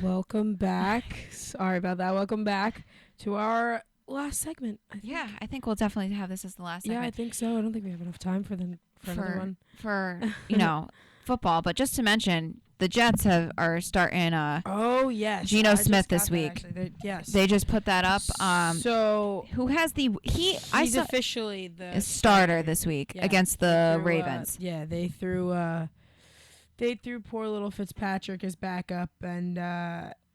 Welcome back. Sorry about that. Welcome back to our last segment. Yeah, I think we'll definitely have this as the last Yeah, I segment. think so. I don't think we have enough time for another one. For football. But just to mention, the Jets are starting Oh yes, Geno I Smith just this got that, week. actually. Yes, They just put that up. So Who has he's officially the a starter this week Yeah, against they the threw, Ravens. they threw poor little Fitzpatrick as backup, and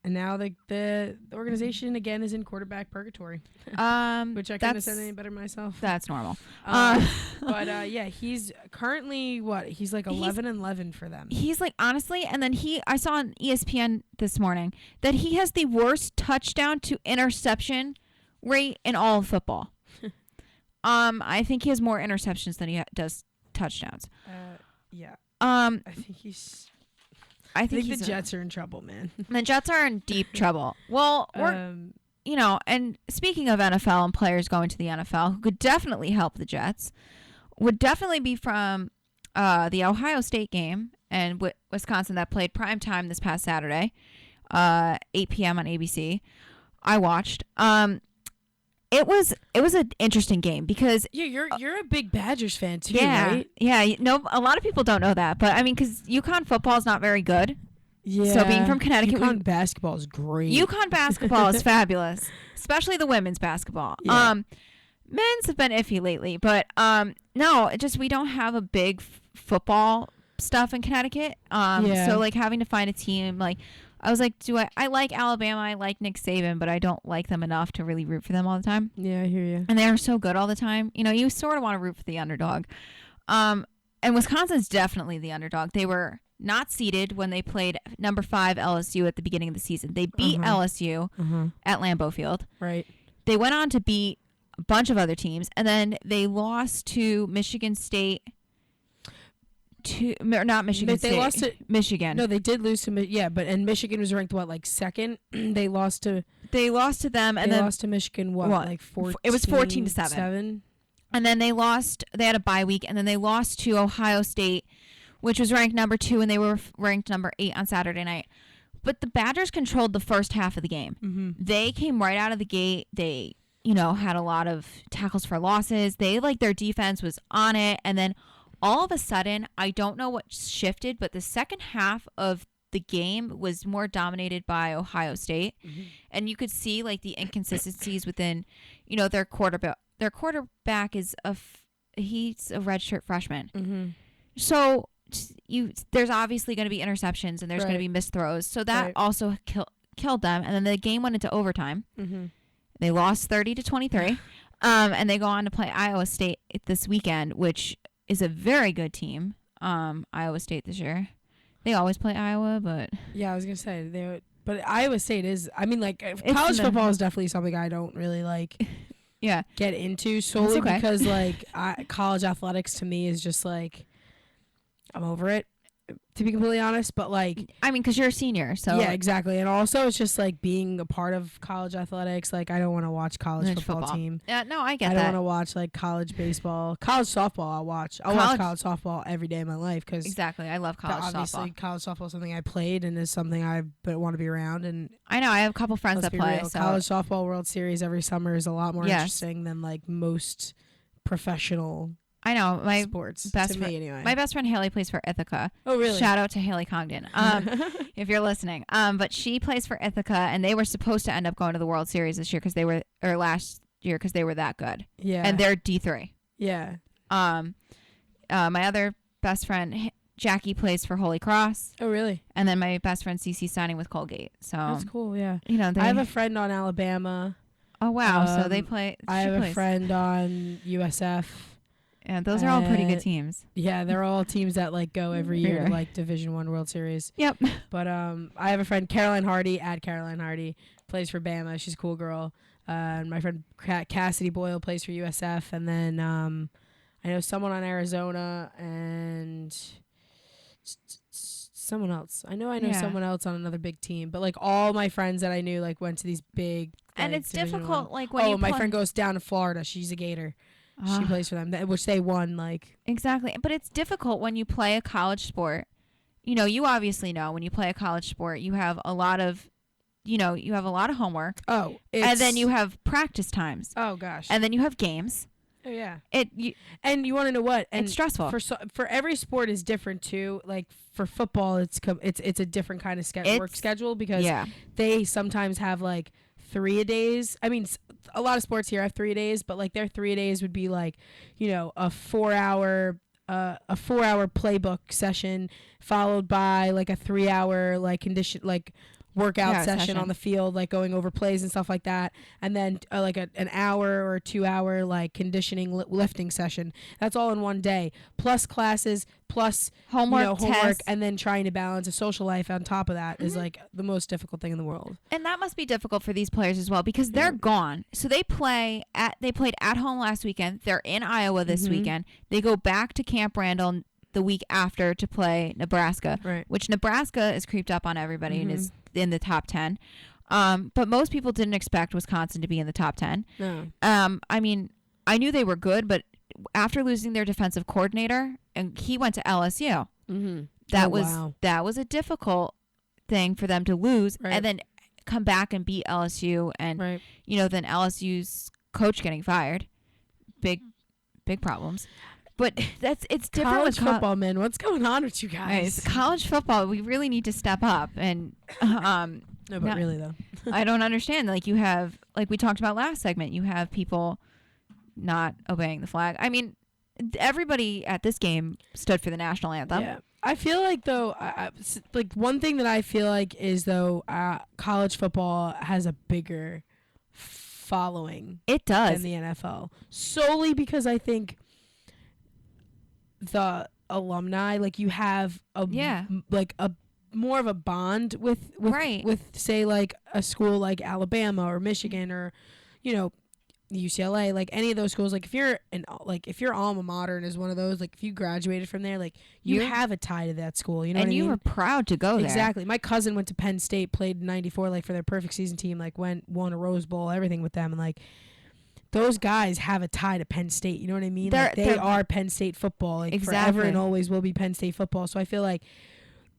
now the organization again is in quarterback purgatory. Which I couldn't have said any better myself. That's normal. But yeah, he's currently he's like 11-11 for them. He's like, honestly, and then I saw on ESPN this morning that he has the worst touchdown to interception rate in all of football. I think he has more interceptions than he does touchdowns. Yeah. I I think the Jets are in trouble, man. The Jets are in deep trouble. Well, we're and speaking of NFL and players going to the NFL who could definitely help the Jets, would definitely be from the Ohio State game and Wisconsin that played prime time this past Saturday, 8 p.m. on ABC. I watched. It was an interesting game because you're a big Badgers fan too, right? Yeah, a lot of people don't know that, but I mean, because UConn football is not very good. Yeah. So being from Connecticut, UConn basketball is great. UConn basketball is fabulous, especially the women's basketball. Yeah. Men's have been iffy lately, but no, we don't have a big football stuff in Connecticut. So like having to find a team, like I was like, I like Alabama, I like Nick Saban, but I don't like them enough to really root for them all the time. Yeah, I hear you. And they are so good all the time. You sort of want to root for the underdog. And Wisconsin's definitely the underdog. They were not seeded when they played number 5 LSU at the beginning of the season. They beat LSU at Lambeau Field. Right. They went on to beat a bunch of other teams, and then they lost to Michigan State. Not Michigan State. They lost to Michigan. No, they did lose to and Michigan was ranked second. They lost to them, and then lost to Michigan. Like 14? It was 14-7. And then they lost. They had a bye week, and then they lost to Ohio State, which was ranked number 2, and they were ranked number 8 on Saturday night. But the Badgers controlled the first half of the game. Mm-hmm. They came right out of the gate. They, had a lot of tackles for losses. Their defense was on it, and then all of a sudden, I don't know what shifted, but the second half of the game was more dominated by Ohio State, and you could see the inconsistencies within, their quarterback. Their quarterback is he's a redshirt freshman, so there's obviously going to be interceptions and there's going to be missed throws, so that also killed them. And then the game went into overtime. They lost 30-23, and they go on to play Iowa State this weekend, which is a very good team. Iowa State this year. They always play Iowa, but yeah, I was gonna say but Iowa State is. I mean, college football is definitely something I don't really get into solely because college athletics to me is just I'm over it, to be completely honest. But I mean, because you're a senior, so yeah, exactly. And also it's just being a part of college athletics. I don't want to watch college football team. No, I get that. I don't want to watch college baseball, college softball. I'll watch college softball every day of my life because exactly, I love college obviously softball. College softball is something I played and is something I want to be around. And I know I have a couple friends that play. So. College softball World Series every summer is a lot more interesting than most professional. I know my sports. Best friend, anyway. My best friend Haley plays for Ithaca. Oh, really? Shout out to Haley Congdon, if you're listening. But she plays for Ithaca, and they were supposed to end up going to the World Series this year last year because they were that good. Yeah. And they're D3. Yeah. My other best friend Jackie plays for Holy Cross. Oh, really? And then my best friend Cece signing with Colgate. So that's cool. Yeah. I have a friend on Alabama. Oh wow! So they play. I have a friend on USF. Yeah, those are all pretty good teams. Yeah, they're all teams that go every year to Division I World Series. Yep. But I have a friend Caroline Hardy plays for Bama. She's a cool girl. And my friend Cassidy Boyle plays for USF, and then I know someone on Arizona and someone else. I know someone else on another big team. But all my friends that I knew went to these big. And it's Division difficult. I. When my friend goes down to Florida. She's a Gator. She plays for them, which they won. Exactly, but it's difficult when you play a college sport you obviously know when you play a college sport, you have a lot of, you have a lot of homework. Oh, and then you have practice times. Oh gosh. And then you have games. Oh yeah. And you want to know what? And it's stressful. For every sport is different too. Like for football, it's a different kind of work schedule because they sometimes have like 3-a-days. I mean, a lot of sports here have 3-a-days, but like their 3-a-days would be like, a 4-hour playbook session followed by like a 3-hour like workout session on the field, like going over plays and stuff like that, and then like an hour or 2-hour like conditioning lifting session. That's all in one day, plus classes, plus homework, and then trying to balance a social life on top of that is like the most difficult thing in the world. And that must be difficult for these players as well because they're gone. So they played at home last weekend. They're in Iowa this weekend. They go back to Camp Randall the week after to play Nebraska, which Nebraska is creeped up on everybody and is in the top 10. But most people didn't expect Wisconsin to be in the top 10. No. I mean, I knew they were good, but after losing their defensive coordinator and he went to LSU, that was a difficult thing for them to lose and then come back and beat LSU and then LSU's coach getting fired. Big problems. But it's different college with football, man. What's going on with you guys? College football, we really need to step up. And no, but really though, I don't understand. Like you have, like we talked about last segment, you have people not obeying the flag. I mean, everybody at this game stood for the national anthem. Yeah, I feel like though, like one thing that I feel like is though, college football has a bigger following. It does than the NFL solely because I think the alumni, like you have a more of a bond with say like a school like Alabama or Michigan or UCLA, like any of those schools. Like if your alma mater is one of those, like if you graduated from there, like you have a tie to that school, you know, and you were proud to go there. Exactly. My cousin went to Penn State, played in '94, like for their perfect season team, like won a Rose Bowl, everything with them, and like those guys have a tie to Penn State. You know what I mean? They are Penn State football, like forever and always will be Penn State football. So I feel like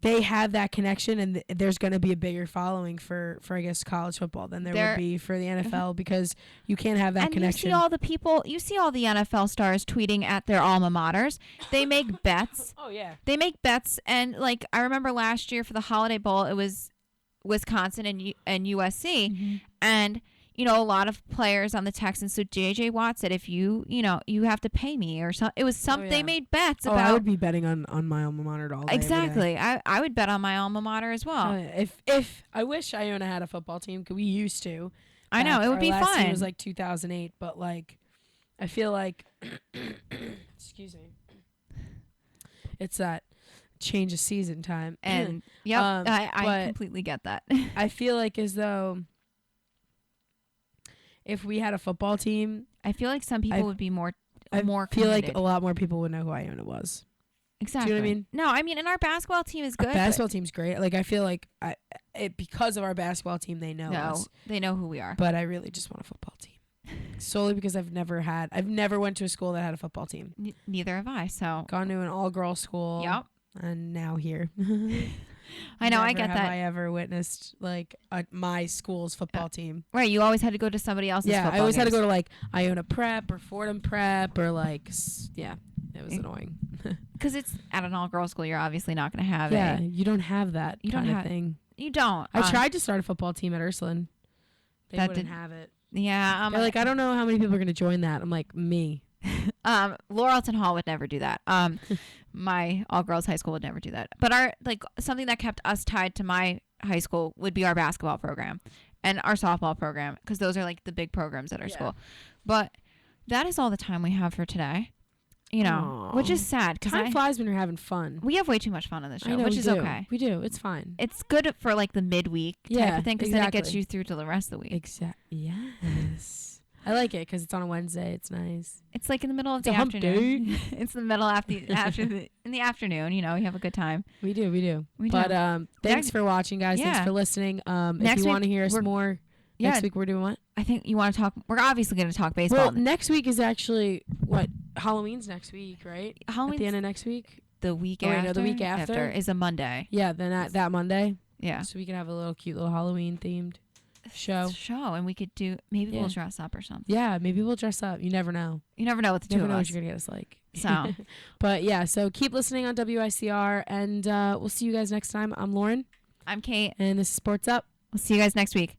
they have that connection, and there's going to be a bigger following for I guess college football than there would be for the NFL because you can't have that connection. You see all the NFL stars tweeting at their alma maters. They make bets. Oh yeah. They make bets, and like I remember last year for the Holiday Bowl, it was Wisconsin and USC, and a lot of players on the Texans. So J.J. Watt said, if you have to pay me or something. It was something they made bets about. I would be betting on my alma mater all day. Exactly. I would bet on my alma mater as well. If I wish Iona had a football team, because we used to. I know, it would be fun. It was like 2008, but like, I feel like, excuse me, it's that change of season time. And I completely get that. I feel like as though if we had a football team, I feel like some people would be more committed. Feel like a lot more people would know who Iona was. Exactly. Do you know what I mean? No, I mean, and our basketball team is good. Our basketball team's great. Like I feel like because of our basketball team, they know us. They know who we are. But I really just want a football team, solely because I've never went to a school that had a football team. Neither have I. So gone to an all-girl school. Yep. And now here. I know, I get that. Have I ever witnessed like my school's football team? Right, you always had to go to somebody else's. Yeah, football I always games. had to go to like Iona Prep or Fordham Prep or like it was annoying. Because it's at an all-girl school, you're obviously not going to have it. Yeah, you don't have that kind of thing. You don't. I tried to start a football team at Ursuline. They wouldn't have it. Yeah, they're like, I don't know how many people are going to join that. I'm like, me. Laurelton Hall would never do that. My all-girls high school would never do that. But something that kept us tied to my high school would be our basketball program and our softball program, because those are like the big programs at our school. But that is all the time we have for today. Which is sad. Time flies when you're having fun. We have way too much fun on this show, which is okay. We do. It's fine. It's good for like the midweek type of thing, because then it gets you through to the rest of the week. Exactly. Yes. I like it because it's on a Wednesday. It's nice. It's like in the middle of the afternoon. It's in the middle in the afternoon. You have a good time. We do. But thanks for watching, guys. Yeah. Thanks for listening. If you want to hear us more, next week we're doing what? I think you want to talk. We're obviously going to talk baseball. Well, next week is actually what? Halloween's next week, right? Halloween's at the end of next week. the week after. The week after is a Monday. Yeah, then that Monday. Yeah. So we can have a little cute little Halloween themed show, and we could do we'll dress up or something. Yeah, maybe we'll dress up. You never know. You never know what the two of us. You never know what you're gonna get us like. So, but yeah, so keep listening on WICR, and we'll see you guys next time. I'm Lauren. I'm Kate, and this is Sports Up. We'll see you guys next week.